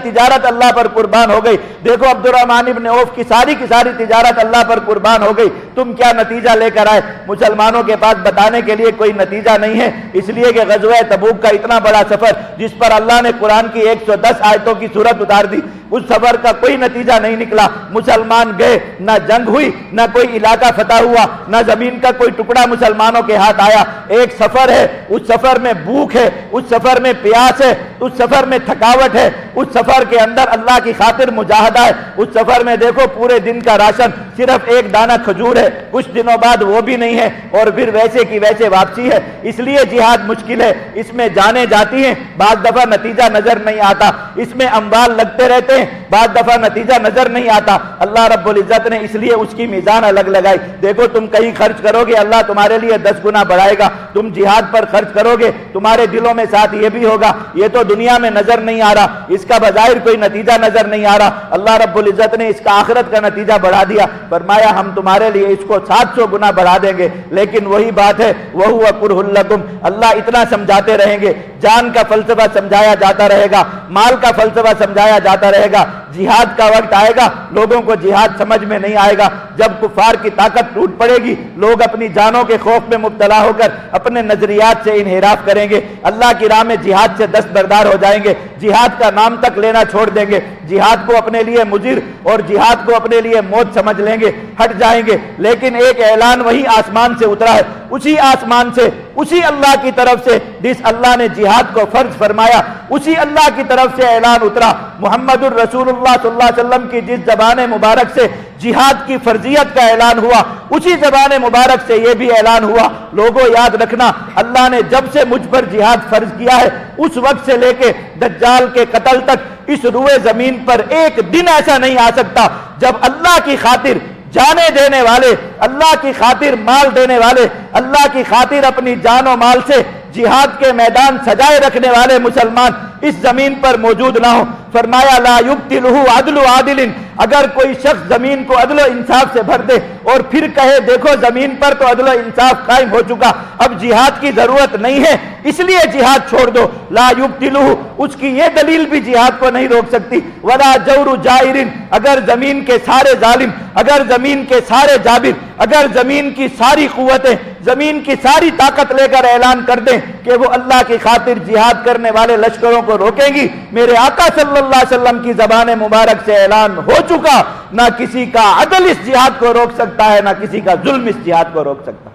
تجارت اللہ پر قربان ہو گئی. دیکھو عبد الرحمن ابن عوف کی ساری ساری کی ساری تجارت اللہ پر قربان ہو گئی، تم کیا نتیجہ لے کر آئے؟ مسلمانوں کے پاس بتانے کے لیے کوئی نتیجہ نہیں ہے، اس لیے کہ غزوہ تبوک کا اتنا بڑا سفر جس پر اللہ نے قرآن کی 110 آیتوں کی صورت اتار دی، اس سفر کا کوئی نتیجہ نہیں نکلا۔ مسلمان گئے، نہ جنگ ہوئی، نہ کوئی علاقہ فتح ہوا، نہ زمین کا کوئی ٹکڑا مسلمانوں کے ہاتھ آیا۔ ایک سفر ہے، اس سفر میں بھوک ہے، اس سفر میں پیاس ہے، اس سفر میں تھکاوٹ ہے، اس سفر کے اندر اللہ کی خاطر مجاہدہ ہے۔ اس سفر میں دیکھو پورے دن کا راشن صرف ایک دانہ کھجور ہے، کچھ دنوں بعد وہ بھی نہیں ہے، اور پھر ویسے کی ویسے واپسی ہے۔ اس لیے جہاد مشکل ہے، اس میں جانیں جاتی ہیں، بعض دفعہ نتیجہ نظر نہیں آتا، اس میں اموال لگتے رہتے ہیں، بعض دفعہ نتیجہ نظر نہیں آتا۔ اللہ رب العزت نے اس لیے اس کی میزان الگ لگائی۔ دیکھو تم کہیں خرچ کرو گے اللہ تمہارے لیے 10 گنا بڑھائے گا، تم جہاد پر خرچ کرو گے تمہارے دلوں میں ساتھ یہ بھی ہوگا، یہ تو دنیا میں نظر نہیں آ رہا، اس کا بظاہر کوئی نتیجہ نظر نہیں آ رہا، اللہ رب العزت نے اس کا آخرت کا نتیجہ بڑھا دیا، فرمایا ہم تمہارے لیے اس کو 700 گنا بڑھا دیں گے۔ لیکن وہی بات ہے وَهُوَ كُرْهٌ لَكُمْ، اللہ اتنا سمجھاتے رہیں گے، جان کا فلسفہ سمجھایا جاتا رہے گا، مال کا فلسفہ سمجھایا جاتا رہے گا، جہاد کا وقت آئے گا لوگوں کو جہاد سمجھ میں نہیں آئے گا، جب کفار کی طاقت ٹوٹ پڑے گی لوگ اپنی جانوں کے خوف میں مبتلا ہو کر اپنے نظریات سے انحراف کریں گے، اللہ کی راہ میں جہاد سے دستبردار ہو جائیں گے، جہاد کا نام تک لینا چھوڑ دیں گے، جہاد کو اپنے لیے مضر اور جہاد کو اپنے لیے موت سمجھ لیں گے، ہٹ جائیں گے۔ لیکن ایک اعلان وہی آسمان سے اترا ہے، اسی آسمان سے، اسی اللہ کی طرف سے جس اللہ نے جہاد کو فرض فرمایا، اسی اللہ کی طرف سے اعلان اترا۔ محمد الرسول اللہ صلی اللہ علیہ وسلم کی جس زبان مبارک سے جہاد کی فرضیت کا اعلان ہوا، اسی زبان مبارک سے یہ بھی اعلان ہوا۔ لوگوں یاد رکھنا، اللہ نے جب سے مجھ پر جہاد فرض کیا ہے اس وقت سے لے کے دجال کے قتل تک اس روئے زمین پر ایک دن ایسا نہیں آ سکتا جب اللہ کی خاطر جانے دینے والے، اللہ کی خاطر مال دینے والے، اللہ کی خاطر اپنی جان و مال سے جہاد کے میدان سجائے رکھنے والے مسلمان اس زمین پر موجود نہ ہوں۔ فرمایا لا یبطلہ عدل عادل، اگر کوئی شخص زمین کو عدل و انصاف سے بھر دے اور پھر کہے دیکھو زمین پر تو عدل و انصاف قائم ہو چکا، اب جہاد کی ضرورت نہیں ہے اس لیے جہاد چھوڑ دو، لا یبطلہ، اس کی یہ دلیل بھی جہاد کو نہیں روک سکتی۔ ولا جور جائر، اگر زمین کے سارے ظالم، اگر زمین کے سارے جابر، اگر زمین کی ساری قوتیں زمین کی ساری طاقت لے کر اعلان کر دیں کہ وہ اللہ کی خاطر جہاد کرنے والے لشکروں کو روکیں گی، میرے آقا صلی اللہ علیہ وسلم کی زبان مبارک سے اعلان ہو چکا، نہ کسی کا عدل اس جہاد کو روک سکتا ہے، نہ کسی کا ظلم اس جہاد کو روک سکتا،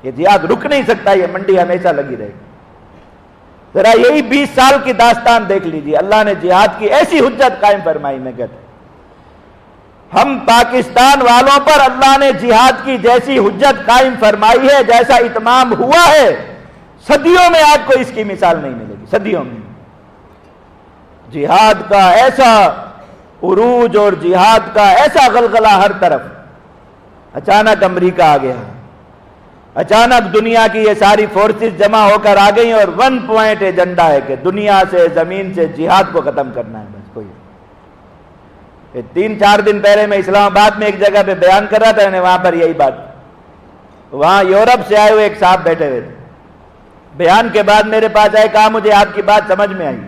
یہ جہاد رک نہیں سکتا، یہ منڈی ہمیشہ لگی رہے گی۔ ذرا یہی 20 سال کی داستان دیکھ لیجیے، اللہ نے جہاد کی ایسی حجت قائم فرمائی، میں کہتا ہوں ہم پاکستان والوں پر اللہ نے جہاد کی جیسی حجت قائم فرمائی ہے، جیسا اتمام ہوا ہے، صدیوں میں آپ کو اس کی مثال نہیں ملے گی، صدیوں میں جہاد کا ایسا عروج اور جہاد کا ایسا غلغلہ ہر طرف۔ اچانک امریکہ آ گیا، اچانک دنیا کی یہ ساری فورسز جمع ہو کر آ گئی اور 1 پوائنٹ ایجنڈا ہے کہ دنیا سے زمین سے جہاد کو ختم کرنا ہے، بس کوئی 3-4 دن پہلے میں اسلام آباد میں ایک جگہ پہ بیان کر رہا تھا، میں نے وہاں پر یہی بات، وہاں یورپ سے آئے ہوئے ایک صاحب بیٹھے ہوئے تھے، بیان کے بعد میرے پاس آئے، کہا مجھے آپ کی بات سمجھ میں آئی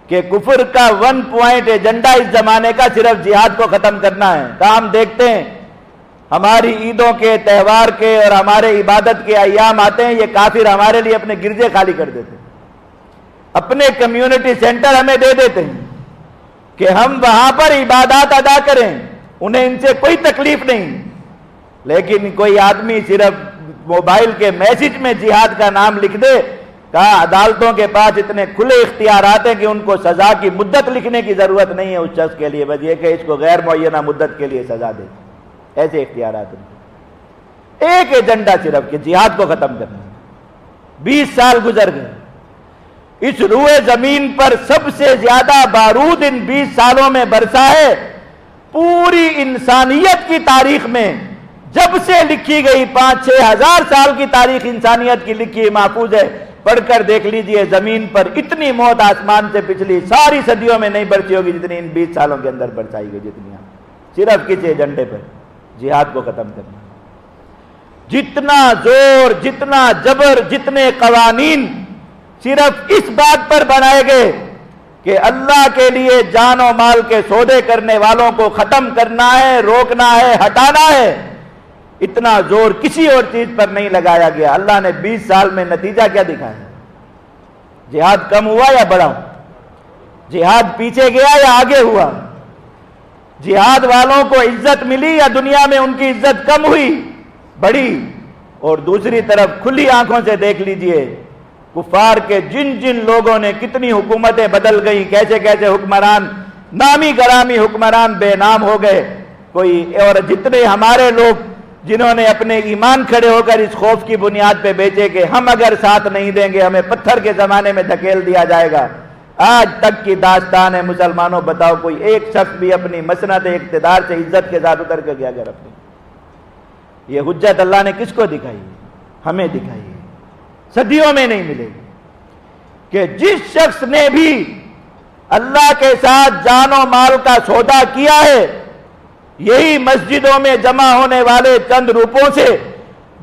کہ کفر کا 1 پوائنٹ ایجنڈا اس زمانے کا صرف جہاد کو ختم کرنا ہے۔ کہا ہم دیکھتے ہیں ہماری عیدوں کے، تہوار کے اور ہمارے عبادت کے ایام آتے ہیں، یہ کافر ہمارے لیے اپنے گرجے خالی کر دیتے ہیں، اپنے کمیونٹی سینٹر ہمیں دے دیتے ہیں کہ ہم وہاں پر عبادات ادا کریں، انہیں ان سے کوئی تکلیف نہیں، لیکن کوئی آدمی صرف موبائل کے میسج میں جہاد کا نام لکھ دے، کہا عدالتوں کے پاس اتنے کھلے اختیارات ہیں کہ ان کو سزا کی مدت لکھنے کی ضرورت نہیں ہے اس شخص کے لیے، بس یہ کہ اس کو غیر معینہ مدت کے لیے سزا دے، ایسے اختیارات ہیں۔ ایک ایجنڈا صرف کہ جہاد کو ختم کرنا۔ 20 سال گزر گئے، اس روئے زمین پر سب سے زیادہ بارود ان 20 سالوں میں برسا ہے، پوری انسانیت کی تاریخ میں جب سے لکھی گئی 5-6 ہزار سال کی تاریخ انسانیت کی لکھی محفوظ ہے، پڑھ کر دیکھ لیجئے، زمین پر اتنی موت آسمان سے پچھلی ساری صدیوں میں نہیں برسی ہوگی جتنی ان 20 سالوں کے اندر برسائی گئی، جتنی صرف کسی ایجنڈے پر جہاد کو ختم کرنا۔ جتنا زور، جتنا جبر، جتنے قوانین صرف اس بات پر بنائے گئے کہ اللہ کے لیے جان و مال کے سودے کرنے والوں کو ختم کرنا ہے، روکنا ہے، ہٹانا ہے، اتنا زور کسی اور چیز پر نہیں لگایا گیا۔ اللہ نے 20 سال میں نتیجہ کیا دکھایا؟ جہاد کم ہوا یا بڑھا؟ جہاد پیچھے گیا یا آگے ہوا؟ جہاد والوں کو عزت ملی یا دنیا میں ان کی عزت کم ہوئی، بڑھی؟ اور دوسری طرف کھلی آنکھوں سے دیکھ لیجئے کفار کے جن جن لوگوں نے کتنی حکومتیں بدل گئی، کیسے کیسے حکمران، نامی گرامی حکمران بے نام ہو گئے کوئی، اور جتنے ہمارے لوگ جنہوں نے اپنے ایمان کھڑے ہو کر اس خوف کی بنیاد پہ بیچے کہ ہم اگر ساتھ نہیں دیں گے ہمیں پتھر کے زمانے میں دھکیل دیا جائے گا۔ آج تک کی داستان ہے مسلمانوں، بتاؤ کوئی ایک شخص بھی اپنی مسند اقتدار سے عزت کے ساتھ اتر کے گیا اگر اپنی؟ یہ حجت اللہ نے کس کو دکھائی ہے؟ ہمیں دکھائی ہے، صدیوں میں نہیں ملے گی کہ جس شخص نے بھی اللہ کے ساتھ جان و مال کا سودا کیا ہے، یہی مسجدوں میں جمع ہونے والے چند روپوں سے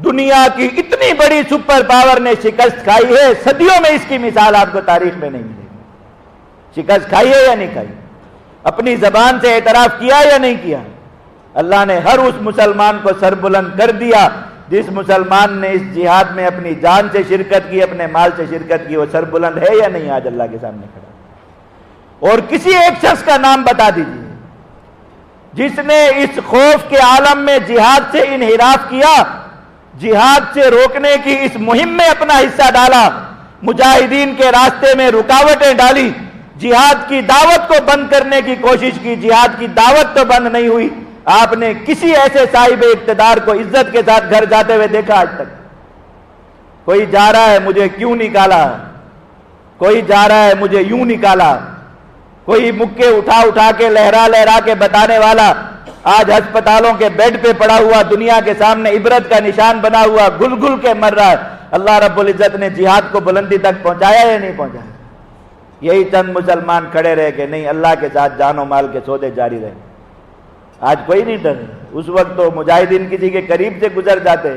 دنیا کی اتنی بڑی سپر پاور نے شکست کھائی ہے، صدیوں میں اس کی مثال آپ کو تاریخ میں نہیں ملے گی۔ شکست کھائی ہے یا نہیں کھائی؟ اپنی زبان سے اعتراف کیا یا نہیں کیا؟ اللہ نے ہر اس مسلمان کو سر بلند کر دیا جس مسلمان نے اس جہاد میں اپنی جان سے شرکت کی، اپنے مال سے شرکت کی، وہ سر بلند ہے یا نہیں آج اللہ کے سامنے کھڑا؟ اور کسی ایک شخص کا نام بتا دیجیے جس نے اس خوف کے عالم میں جہاد سے انحراف کیا، جہاد سے روکنے کی اس مہم میں اپنا حصہ ڈالا، مجاہدین کے راستے میں رکاوٹیں ڈالی، جہاد کی دعوت کو بند کرنے کی کوشش کی، جہاد کی دعوت تو بند نہیں ہوئی۔ آپ نے کسی ایسے صاحب اقتدار کو عزت کے ساتھ گھر جاتے ہوئے دیکھا آج تک؟ کوئی جا رہا ہے مجھے کیوں نکالا، کوئی جا رہا ہے مجھے یوں نکالا، کوئی مکے اٹھا اٹھا کے لہرا لہرا کے بتانے والا آج ہسپتالوں کے بیڈ پہ پڑا ہوا، دنیا کے سامنے عبرت کا نشان بنا ہوا، گل گل کے مر رہا ہے۔ اللہ رب العزت نے جہاد کو بلندی تک پہنچایا یا نہیں پہنچایا؟ یہی چند مسلمان کھڑے رہے کہ نہیں اللہ کے ساتھ جان و مال کے سودے جاری رہے۔ آج کوئی نہیں ڈر۔ اس وقت تو مجاہدین کسی کے قریب سے گزر جاتے،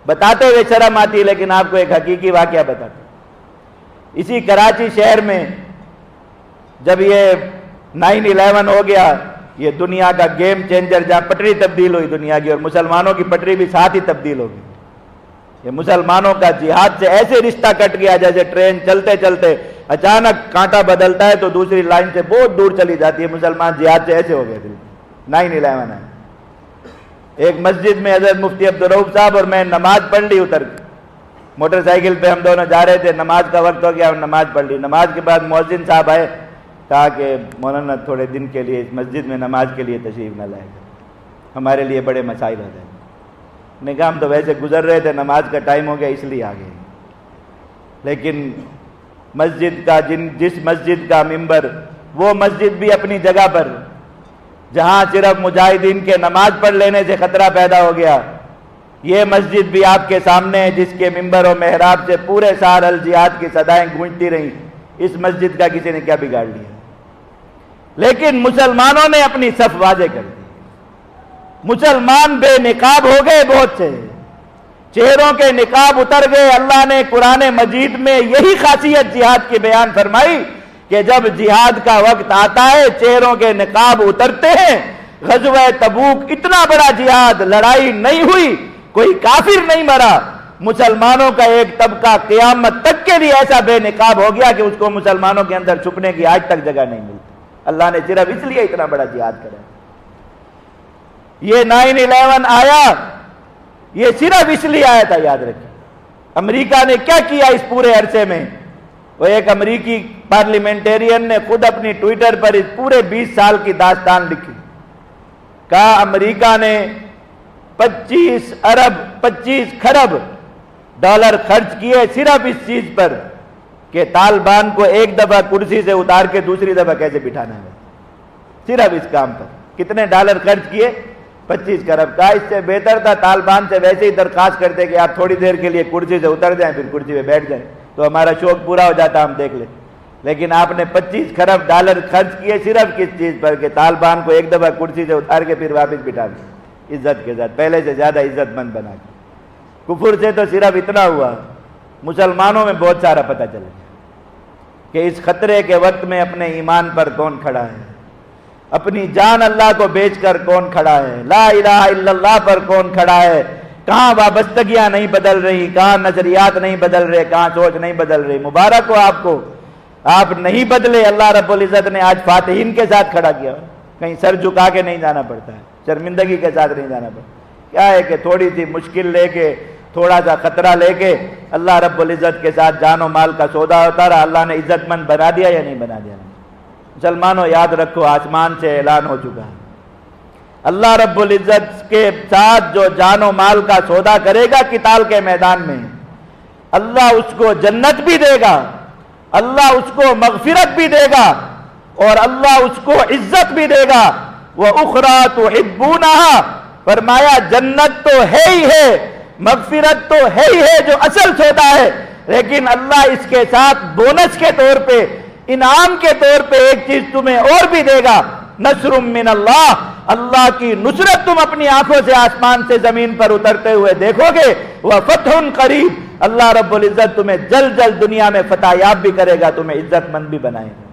بتاتے ہوئے شرم آتی، لیکن آپ کو ایک حقیقی واقعہ بتاتے۔ اسی کراچی شہر میں جب یہ 9/11 ہو گیا، یہ دنیا کا گیم چینجر، جہاں پٹری تبدیل ہوئی دنیا کی، اور مسلمانوں کی پٹری بھی ساتھ ہی تبدیل ہو گئی۔ یہ مسلمانوں کا جہاد سے ایسے رشتہ کٹ گیا جیسے ٹرین چلتے چلتے اچانک کانٹا بدلتا ہے تو دوسری لائن سے بہت دور چلی جاتی ہے۔ مسلمان جہاد سے ایسے ہو گئے تھے۔ 9/11 ہے۔ ایک مسجد میں حضرت مفتی عبدالرؤف صاحب اور میں نماز پڑھ لی، اتر کے موٹر سائیکل پہ ہم دونوں جا رہے تھے، نماز کا وقت ہو گیا، ہم نماز پڑھ لی۔ نماز کے بعد مؤذن صاحب آئے، کہا کہ مولانا تھوڑے دن کے لیے اس مسجد میں نماز کے لیے تشریف نہ لائے گا، ہمارے لیے بڑے مسائل ہو جائیں۔ نے کہا ہم تو ویسے گزر رہے تھے، نماز کا ٹائم ہو گیا اس لیے آ گئے، لیکن مسجد کا جس مسجد کا ممبر، وہ مسجد بھی اپنی جگہ پر، جہاں صرف مجاہدین کے نماز پڑھ لینے سے خطرہ پیدا ہو گیا، یہ مسجد بھی آپ کے سامنے ہے جس کے ممبر و محراب سے پورے سال الجہاد کی صدائیں گونجتی رہیں۔ اس مسجد کا کسی نے کیا بگاڑ لیا؟ لیکن مسلمانوں نے اپنی صف واضح کر دی۔ مسلمان بے نقاب ہو گئے، بہت سے چہروں کے نقاب اتر گئے۔ اللہ نے قرآن مجید میں یہی خاصیت جہاد کی بیان فرمائی کہ جب جہاد کا وقت آتا ہے چہروں کے نقاب اترتے ہیں۔ غزوہ تبوک اتنا بڑا جہاد، لڑائی نہیں ہوئی، کوئی کافر نہیں مرا، مسلمانوں کا ایک طبقہ قیامت تک کے لیے ایسا بے نقاب ہو گیا کہ اس کو مسلمانوں کے اندر چھپنے کی آج تک جگہ نہیں ملتی۔ اللہ نے صرف اس لیے اتنا بڑا جہاد کرا۔ یہ 9/11 آیا، یہ صرف اس لیے آیا تھا، یاد رکھیں۔ امریکہ نے کیا کیا اس پورے عرصے میں؟ وہ ایک امریکی پارلیمنٹیرین نے خود اپنی ٹویٹر پر اس پورے 20 سال کی داستان لکھی۔ کہا امریکہ نے 25 خرب ڈالر خرچ کیے صرف اس چیز پر کہ طالبان کو ایک دفعہ کرسی سے اتار کے دوسری دفعہ کیسے بٹھانا ہے، صرف اس کام پر کتنے ڈالر خرچ کیے؟ 25 خرب۔ کا اس سے بہتر تھا طالبان سے ویسے ہی درخواست کرتے کہ آپ تھوڑی دیر کے لیے کرسی سے اتر جائیں، پھر کرسی پہ بیٹھ جائیں تو ہمارا شوق پورا ہو جاتا، ہم دیکھ لیں۔ لیکن آپ نے 25 خرب ڈالر خرچ کیے صرف کس چیز پر کہ طالبان کو ایک دفعہ کرسی سے اتار کے پھر واپس بٹھا دیں، عزت کے ساتھ، پہلے سے زیادہ عزت مند بنا کے۔ کفر سے تو صرف اتنا ہوا، مسلمانوں میں بہت سارا پتہ چلا۔ کہ اس خطرے کے وقت میں اپنے ایمان پر کون کھڑا ہے، اپنی جان اللہ کو بیچ کر کون کھڑا ہے، لا الہ الا اللہ پر کون کھڑا ہے، کہاں وابستگیاں نہیں بدل رہی، کہاں نظریات نہیں بدل رہے، کہاں سوچ نہیں بدل رہی۔ مبارک ہو آپ کو، آپ نہیں بدلے، اللہ رب العزت نے آج فاتحین کے ساتھ کھڑا کیا، کہیں سر جھکا کے نہیں جانا پڑتا ہے، شرمندگی کے ساتھ نہیں جانا پڑتا۔ کیا ہے کہ تھوڑی سی مشکل لے کے، تھوڑا سا خطرہ لے کے اللہ رب العزت کے ساتھ جان و مال کا سودا ہوتا رہا، اللہ نے عزت مند بنا دیا یا نہیں بنا دیا؟ مسلمانوں یاد رکھو، آسمان سے اعلان ہو چکا ہے، اللہ رب العزت کے ساتھ جو جان و مال کا سودا کرے گا قتال کے میدان میں، اللہ اس کو جنت بھی دے گا، اللہ اس کو مغفرت بھی دے گا، اور اللہ اس کو عزت بھی دے گا۔ وَأُخْرَى تُحِبُّونَهَا، فرمایا جنت تو ہے ہی ہے، مغفرت تو ہے ہی ہے جو اصل سودا ہے، لیکن اللہ اس کے ساتھ بونس کے طور پہ، انعام کے طور پہ ایک چیز تمہیں اور بھی دے گا، نصر من اللہ، اللہ کی نصرت تم اپنی آنکھوں سے آسمان سے زمین پر اترتے ہوئے دیکھو گے، وَفَتْحٌ قریب، اللہ رب العزت تمہیں جلد جلد دنیا میں فتح یاب بھی کرے گا، تمہیں عزت مند بھی بنائے گا۔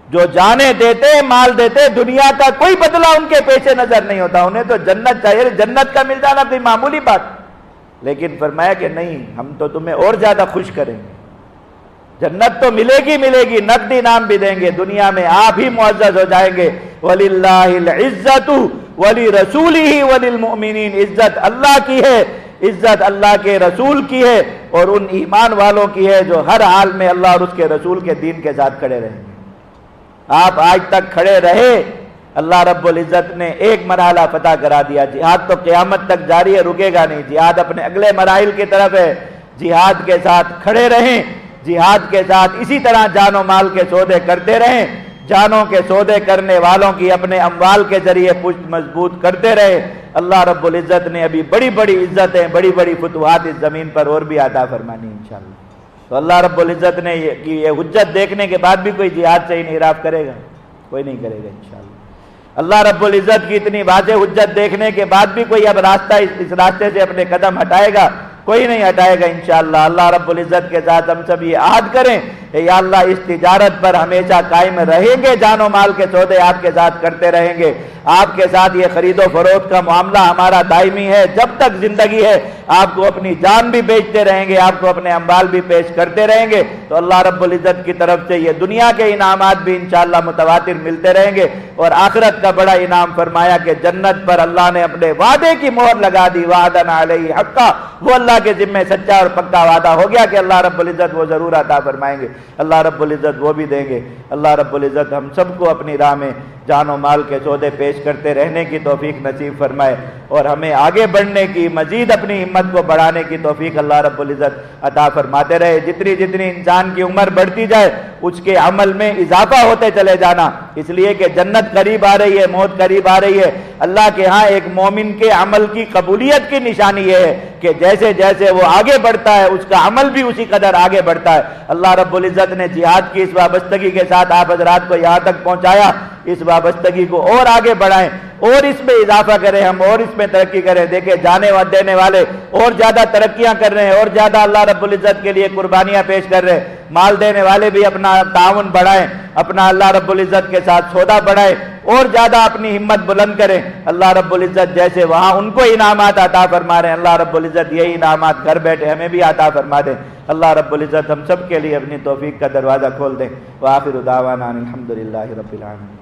جو جانیں دیتے، مال دیتے، دنیا کا کوئی بدلہ ان کے پیچھے نظر نہیں ہوتا، انہیں تو جنت چاہیے، جنت کا مل جانا کوئی معمولی بات، لیکن فرمایا کہ نہیں، ہم تو تمہیں اور زیادہ خوش کریں گے، جنت تو ملے گی، نقد انعام بھی دیں گے، دنیا میں آپ ہی معزز ہو جائیں گے۔ وَلِلَّهِ الْعِزَّةُ وَلِرَسُولِهِ وَلِلْمُؤْمِنِينَ، عزت اللہ کی ہے، عزت اللہ کے رسول کی ہے، اور ان ایمان والوں کی ہے جو ہر حال میں اللہ اور اس کے رسول کے دین کے ساتھ کھڑے رہیں گے۔ آپ آج تک کھڑے رہے، اللہ رب العزت نے ایک مرحلہ فتح کرا دیا، جہاد تو قیامت تک جاری ہے، رکے گا نہیں، جہاد اپنے اگلے مراحل کی طرف ہے، جہاد کے ساتھ کھڑے رہیں، جہاد کے ساتھ اسی طرح جان و مال کے سودے کرتے رہیں، جانوں کے سودے کرنے والوں کی اپنے اموال کے ذریعے پشت مضبوط کرتے رہے۔ اللہ رب العزت نے ابھی بڑی بڑی عزتیں، بڑی بڑی فتوحات اس زمین پر اور بھی عطا فرمانی انشاءاللہ۔ تو اللہ رب العزت نے یہ حجت دیکھنے کے بعد بھی کوئی جہاد سے انحراف کرے گا؟ کوئی نہیں کرے گا انشاءاللہ۔ اللہ رب العزت کی اتنی واضح حجت دیکھنے کے بعد بھی کوئی اب اس راستے سے اپنے قدم ہٹائے گا؟ کوئی نہیں ہٹائے گا انشاءاللہ۔ اللہ رب العزت کے ساتھ ہم سب یہ عہد کریں کہ یا اللہ اس تجارت پر ہمیشہ قائم رہیں گے، جان و مال کے سودے آپ کے ساتھ کرتے رہیں گے، آپ کے ساتھ یہ خرید و فروخت کا معاملہ ہمارا دائمی ہے، جب تک زندگی ہے آپ کو اپنی جان بھی بیچتے رہیں گے، آپ کو اپنے اموال بھی پیش کرتے رہیں گے، تو اللہ رب العزت کی طرف سے یہ دنیا کے انعامات بھی انشاءاللہ متواتر ملتے رہیں گے، اور آخرت کا بڑا انعام فرمایا کہ جنت پر اللہ نے اپنے وعدے کی مہر لگا دی، وعدن علیہ حقا، وہ اللہ کے ذمہ سچا اور پکا وعدہ ہو گیا کہ اللہ رب العزت وہ ضرور عطا فرمائیں گے، اللہ رب العزت وہ بھی دیں گے۔ اللہ رب العزت ہم سب کو اپنی راہ میں جان و مال کے سودے پیش کرتے رہنے کی توفیق نصیب فرمائے، اور ہمیں آگے بڑھنے کی، مزید اپنی ہمت کو بڑھانے کی توفیق اللہ رب العزت عطا فرماتے رہے۔ جتنی جتنی انسان کی عمر بڑھتی جائے اس کے عمل میں اضافہ ہوتے چلے جانا، اس لیے کہ جنت قریب آ رہی ہے، موت قریب آ رہی ہے۔ اللہ کے ہاں ایک مومن کے عمل کی قبولیت کی نشانی یہ ہے کہ جیسے جیسے وہ آگے بڑھتا ہے اس کا عمل بھی اسی قدر آگے بڑھتا ہے۔ اللہ رب العزت نے جہاد کی اس وابستگی کے ساتھ آپ حضرات کو یہاں تک پہنچایا، اس وابستگی کو اور آگے بڑھائیں اور اس میں اضافہ کریں، ہم اور اس میں ترقی کریں۔ دیکھیں جانے و دینے والے اور زیادہ ترقیاں کر رہے ہیں، اور زیادہ اللہ رب العزت کے لیے قربانیاں پیش کر رہے ہیں، مال دینے والے بھی اپنا تعاون بڑھائیں، اپنا اللہ رب العزت کے ساتھ سودا بڑھائیں، اور زیادہ اپنی ہمت بلند کریں۔ اللہ رب العزت جیسے وہاں ان کو انعامات عطا فرما رہے ہیں، اللہ رب العزت یہی انعامات گھر بیٹھے ہمیں بھی عطا فرما دیں۔ اللہ رب العزت ہم سب کے لیے اپنی توفیق کا دروازہ کھول دیں۔ وآخر دعوانا الحمدللہ رب العالمین۔